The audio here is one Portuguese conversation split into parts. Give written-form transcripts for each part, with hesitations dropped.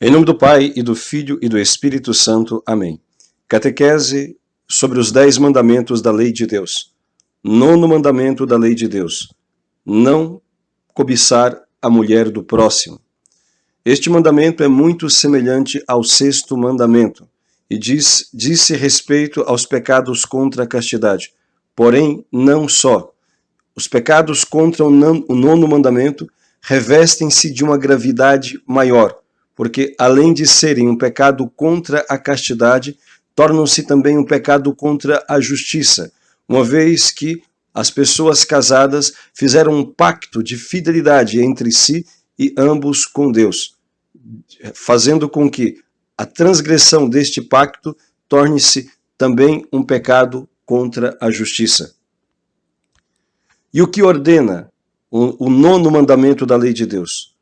Em nome do Pai, e do Filho, e do Espírito Santo. Amém. Catequese sobre os 10 mandamentos da lei de Deus. 9º mandamento da lei de Deus. Não cobiçar a mulher do próximo. Este mandamento é muito semelhante ao 6º mandamento, e diz-se respeito aos pecados contra a castidade. Porém, não só. Os pecados contra o 9º mandamento revestem-se de uma gravidade maior, porque além de serem um pecado contra a castidade, tornam-se também um pecado contra a justiça, uma vez que as pessoas casadas fizeram um pacto de fidelidade entre si e ambos com Deus, fazendo com que a transgressão deste pacto torne-se também um pecado contra a justiça. E o que ordena o 9º mandamento da lei de Deus?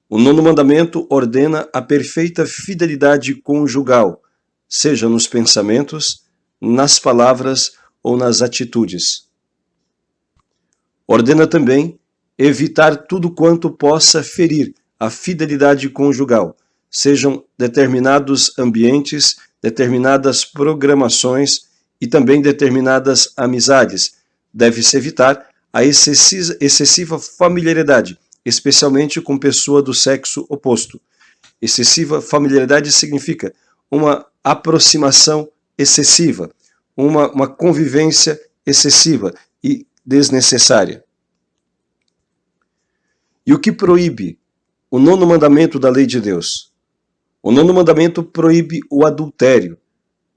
O 9º mandamento ordena a perfeita fidelidade conjugal, seja nos pensamentos, nas palavras ou nas atitudes. Ordena também evitar tudo quanto possa ferir a fidelidade conjugal, sejam determinados ambientes, determinadas programações e também determinadas amizades. Deve-se evitar a excessiva familiaridade, especialmente com pessoa do sexo oposto. Excessiva familiaridade significa uma aproximação excessiva, uma convivência excessiva e desnecessária. E o que proíbe o 9º mandamento da lei de Deus? O 9º mandamento proíbe o adultério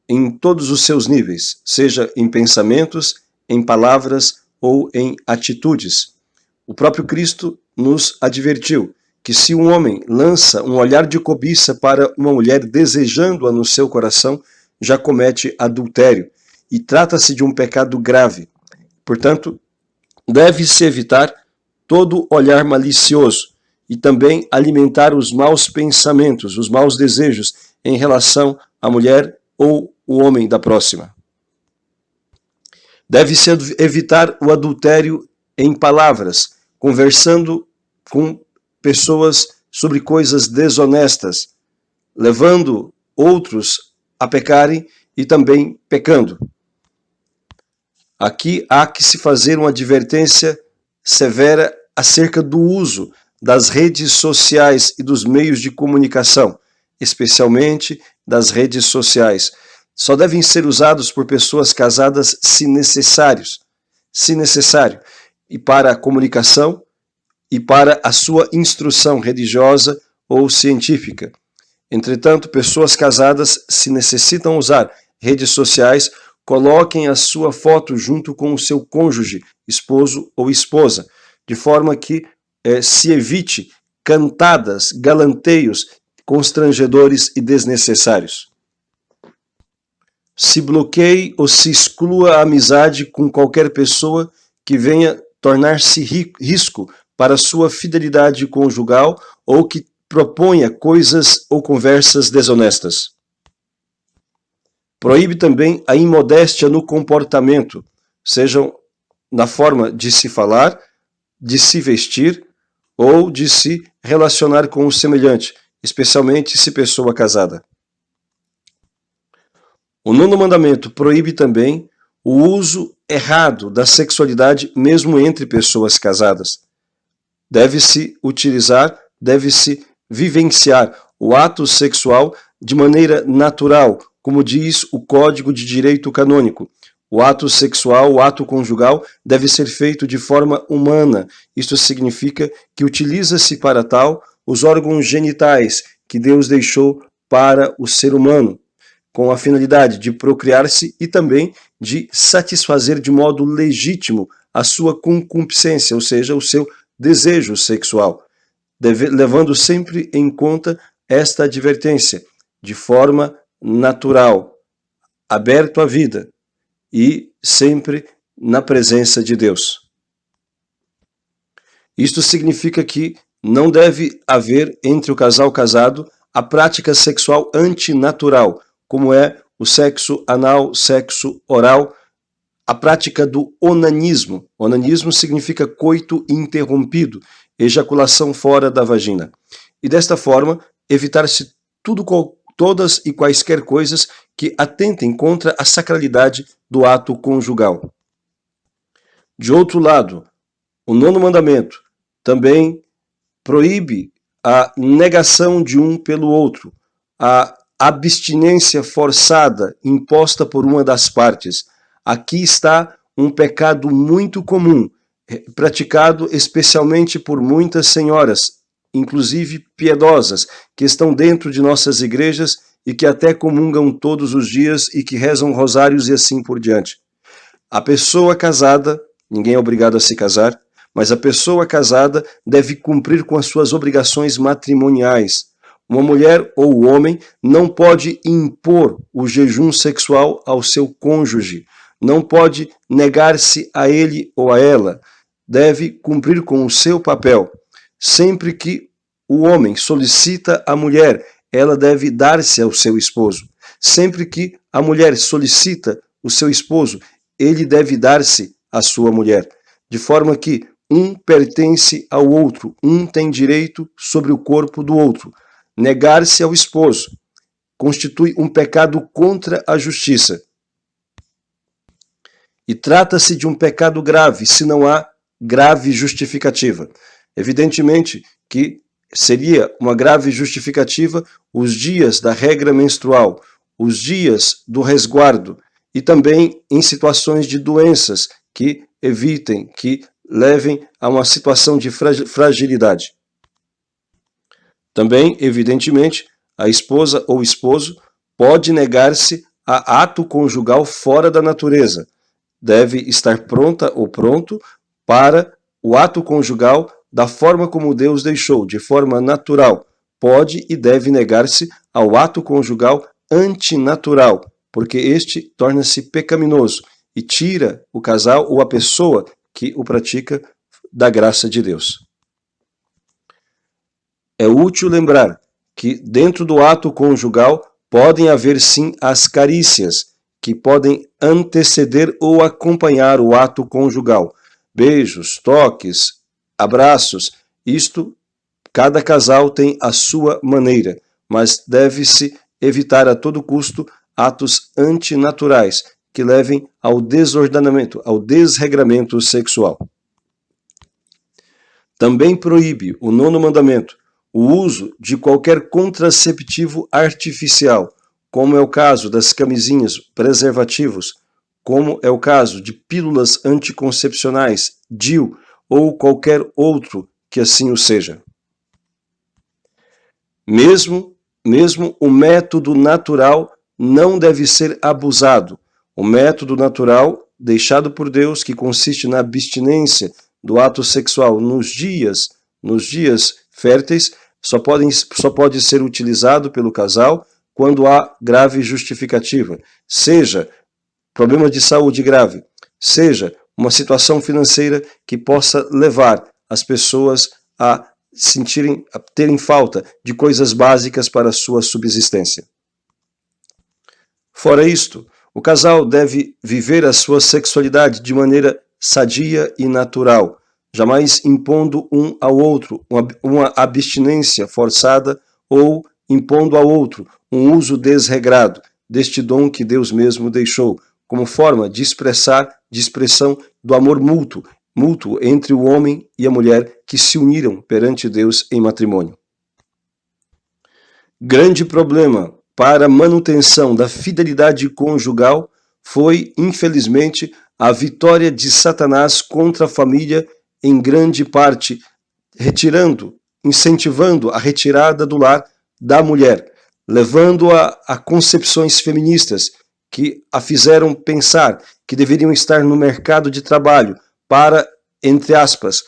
em todos os seus níveis, seja em pensamentos, em palavras ou em atitudes. O próprio Cristo nos advertiu que se um homem lança um olhar de cobiça para uma mulher desejando-a no seu coração, já comete adultério, e trata-se de um pecado grave. Portanto, deve-se evitar todo olhar malicioso e também alimentar os maus pensamentos, os maus desejos em relação à mulher ou o homem da próxima. Deve-se evitar o adultério em palavras, conversando com pessoas sobre coisas desonestas, levando outros a pecarem e também pecando. Aqui há que se fazer uma advertência severa acerca do uso das redes sociais e dos meios de comunicação, especialmente das redes sociais. Só devem ser usados por pessoas casadas se necessário, e para a comunicação e para a sua instrução religiosa ou científica. Entretanto, pessoas casadas, se necessitam usar redes sociais, coloquem a sua foto junto com o seu cônjuge, esposo ou esposa, de forma que se evite cantadas, galanteios constrangedores e desnecessários. Se bloqueie ou se exclua a amizade com qualquer pessoa que venha tornar-se risco para sua fidelidade conjugal ou que proponha coisas ou conversas desonestas. Proíbe também a imodéstia no comportamento, sejam na forma de se falar, de se vestir ou de se relacionar com o semelhante, especialmente se pessoa casada. O 9º mandamento proíbe também o uso errado da sexualidade mesmo entre pessoas casadas. Deve-se vivenciar o ato sexual de maneira natural, como diz o Código de Direito Canônico. O ato sexual, o ato conjugal, deve ser feito de forma humana. Isto significa que utiliza-se para tal os órgãos genitais que Deus deixou para o ser humano, com a finalidade de procriar-se e também de satisfazer de modo legítimo a sua concupiscência, ou seja, o seu desejo sexual, levando sempre em conta esta advertência, de forma natural, aberto à vida e sempre na presença de Deus. Isto significa que não deve haver entre o casal casado a prática sexual antinatural, como é o sexo anal, sexo oral, a prática do onanismo. Onanismo significa coito interrompido, ejaculação fora da vagina. E desta forma, evitar-se todas e quaisquer coisas que atentem contra a sacralidade do ato conjugal. De outro lado, o 9º mandamento também proíbe a negação de um pelo outro, a abstinência forçada imposta por uma das partes. Aqui está um pecado muito comum, praticado especialmente por muitas senhoras, inclusive piedosas, que estão dentro de nossas igrejas e que até comungam todos os dias e que rezam rosários e assim por diante. A pessoa casada, ninguém é obrigado a se casar, mas a pessoa casada deve cumprir com as suas obrigações matrimoniais. Uma mulher ou o homem não pode impor o jejum sexual ao seu cônjuge, não pode negar-se a ele ou a ela, deve cumprir com o seu papel. Sempre que o homem solicita a mulher, ela deve dar-se ao seu esposo. Sempre que a mulher solicita o seu esposo, ele deve dar-se à sua mulher. De forma que um pertence ao outro, um tem direito sobre o corpo do outro. Negar-se ao esposo constitui um pecado contra a justiça. E trata-se de um pecado grave, se não há grave justificativa. Evidentemente que seria uma grave justificativa os dias da regra menstrual, os dias do resguardo e também em situações de doenças que evitem, que levem a uma situação de fragilidade. Também, evidentemente, a esposa ou esposo pode negar-se a ato conjugal fora da natureza. Deve estar pronta ou pronto para o ato conjugal da forma como Deus deixou, de forma natural. Pode e deve negar-se ao ato conjugal antinatural, porque este torna-se pecaminoso e tira o casal ou a pessoa que o pratica da graça de Deus. É útil lembrar que dentro do ato conjugal podem haver sim as carícias, que podem anteceder ou acompanhar o ato conjugal. Beijos, toques, abraços, isto cada casal tem a sua maneira, mas deve-se evitar a todo custo atos antinaturais que levem ao desordenamento, ao desregramento sexual. Também proíbe o 9º mandamento o uso de qualquer contraceptivo artificial, como é o caso das camisinhas, preservativos, como é o caso de pílulas anticoncepcionais, DIU, ou qualquer outro que assim o seja. Mesmo o método natural não deve ser abusado. O método natural, deixado por Deus, que consiste na abstinência do ato sexual nos dias férteis, só pode ser utilizado pelo casal quando há grave justificativa, seja problema de saúde grave, seja uma situação financeira que possa levar as pessoas a terem falta de coisas básicas para a sua subsistência. Fora isto, o casal deve viver a sua sexualidade de maneira sadia e natural, jamais impondo um ao outro uma abstinência forçada ou impondo ao outro um uso desregrado deste dom que Deus mesmo deixou, como forma de expressão do amor mútuo entre o homem e a mulher que se uniram perante Deus em matrimônio. Grande problema para a manutenção da fidelidade conjugal foi, infelizmente, a vitória de Satanás contra a família, em grande parte incentivando a retirada do lar da mulher, levando-a a concepções feministas que a fizeram pensar que deveriam estar no mercado de trabalho para, entre aspas,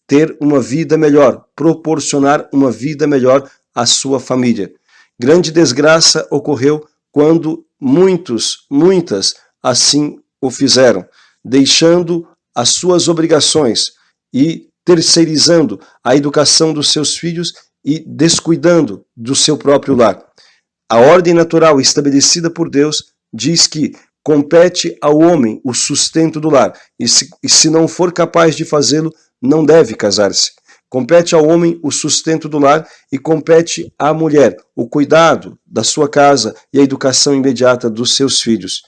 ter uma vida melhor, proporcionar uma vida melhor à sua família. Grande desgraça ocorreu quando muitas assim o fizeram, deixando as suas obrigações e terceirizando a educação dos seus filhos e descuidando do seu próprio lar. A ordem natural estabelecida por Deus diz que compete ao homem o sustento do lar, e se não for capaz de fazê-lo, não deve casar-se. Compete ao homem o sustento do lar e compete à mulher o cuidado da sua casa e a educação imediata dos seus filhos.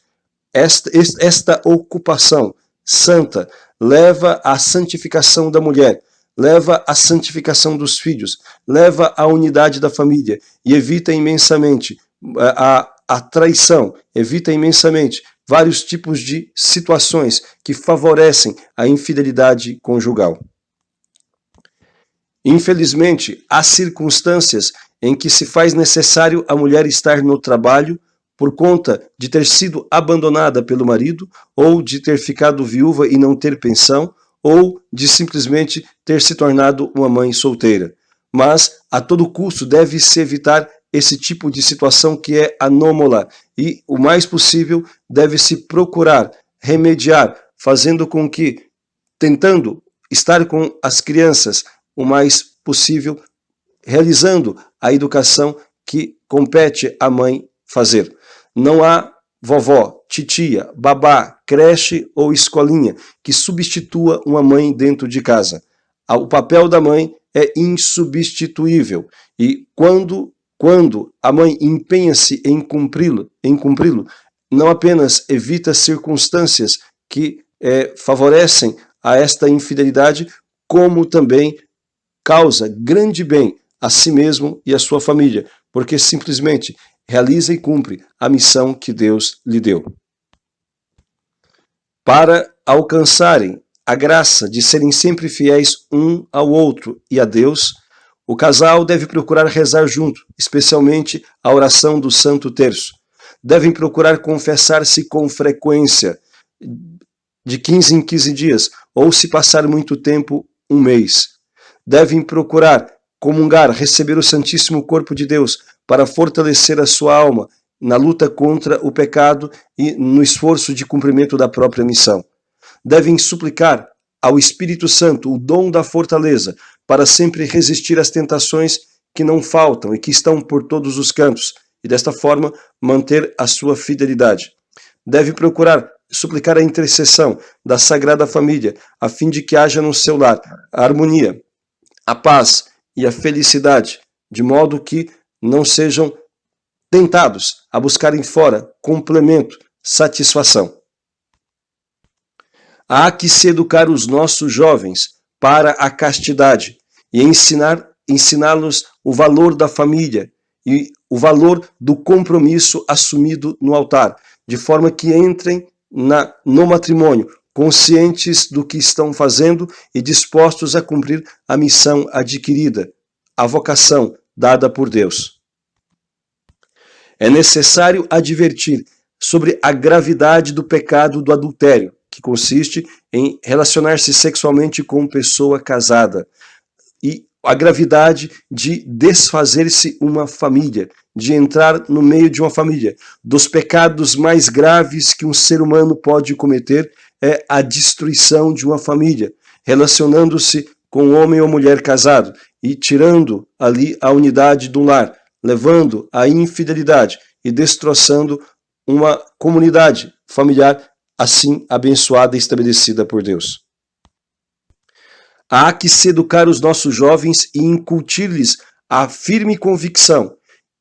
Esta ocupação santa leva à santificação da mulher, leva à santificação dos filhos, leva à unidade da família e evita imensamente a traição, evita imensamente vários tipos de situações que favorecem a infidelidade conjugal. Infelizmente, há circunstâncias em que se faz necessário a mulher estar no trabalho por conta de ter sido abandonada pelo marido, ou de ter ficado viúva e não ter pensão, ou de simplesmente ter se tornado uma mãe solteira. Mas, a todo custo, deve-se evitar esse tipo de situação que é anômala e, o mais possível, deve-se procurar remediar, fazendo com que, tentando estar com as crianças o mais possível, realizando a educação que compete à mãe fazer. Não há vovó, titia, babá, creche ou escolinha que substitua uma mãe dentro de casa. O papel da mãe é insubstituível e quando a mãe empenha-se em cumpri-lo, não apenas evita circunstâncias que favorecem a esta infidelidade, como também causa grande bem a si mesmo e a sua família, porque simplesmente realiza e cumpre a missão que Deus lhe deu. Para alcançarem a graça de serem sempre fiéis um ao outro e a Deus, o casal deve procurar rezar junto, especialmente a oração do Santo Terço. Devem procurar confessar-se com frequência, de 15 em 15 dias, ou se passar muito tempo, um mês. Devem procurar comungar, receber o Santíssimo Corpo de Deus, para fortalecer a sua alma na luta contra o pecado e no esforço de cumprimento da própria missão. Devem suplicar ao Espírito Santo o dom da fortaleza para sempre resistir às tentações que não faltam e que estão por todos os cantos, e desta forma manter a sua fidelidade. Deve procurar suplicar a intercessão da Sagrada Família, a fim de que haja no seu lar a harmonia, a paz e a felicidade, de modo que não sejam tentados a buscarem fora complemento, satisfação. Há que se educar os nossos jovens para a castidade e ensiná-los o valor da família e o valor do compromisso assumido no altar, de forma que entrem no matrimônio conscientes do que estão fazendo e dispostos a cumprir a missão adquirida, a vocação dada por Deus. É necessário advertir sobre a gravidade do pecado do adultério, que consiste em relacionar-se sexualmente com pessoa casada, e a gravidade de desfazer-se uma família, de entrar no meio de uma família. Dos pecados mais graves que um ser humano pode cometer é a destruição de uma família, relacionando-se com um homem ou mulher casado e tirando ali a unidade do lar, levando à infidelidade e destroçando uma comunidade familiar assim abençoada e estabelecida por Deus. Há que se educar os nossos jovens e incutir-lhes a firme convicção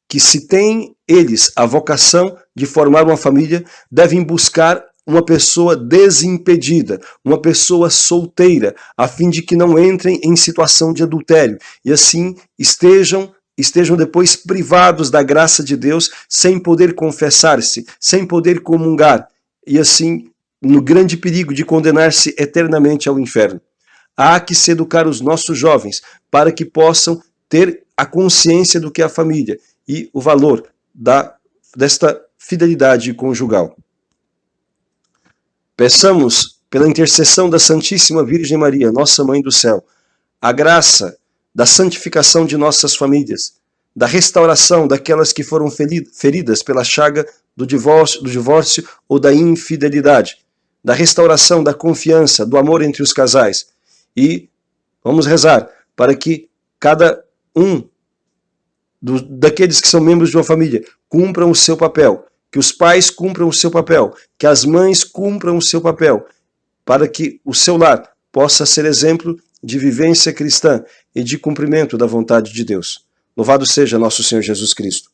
que, se têm eles a vocação de formar uma família, devem buscar uma pessoa desimpedida, uma pessoa solteira, a fim de que não entrem em situação de adultério e assim estejam depois privados da graça de Deus, sem poder confessar-se, sem poder comungar, e assim no grande perigo de condenar-se eternamente ao inferno. Há que se educar os nossos jovens para que possam ter a consciência do que é a família e o valor desta fidelidade conjugal. Peçamos, pela intercessão da Santíssima Virgem Maria, Nossa Mãe do Céu, a graça da santificação de nossas famílias, da restauração daquelas que foram feridas pela chaga do divórcio ou da infidelidade, da restauração da confiança, do amor entre os casais. E vamos rezar para que cada um daqueles que são membros de uma família cumpram o seu papel, que os pais cumpram o seu papel, que as mães cumpram o seu papel, para que o seu lar possa ser exemplo de vivência cristã e de cumprimento da vontade de Deus. Louvado seja nosso Senhor Jesus Cristo.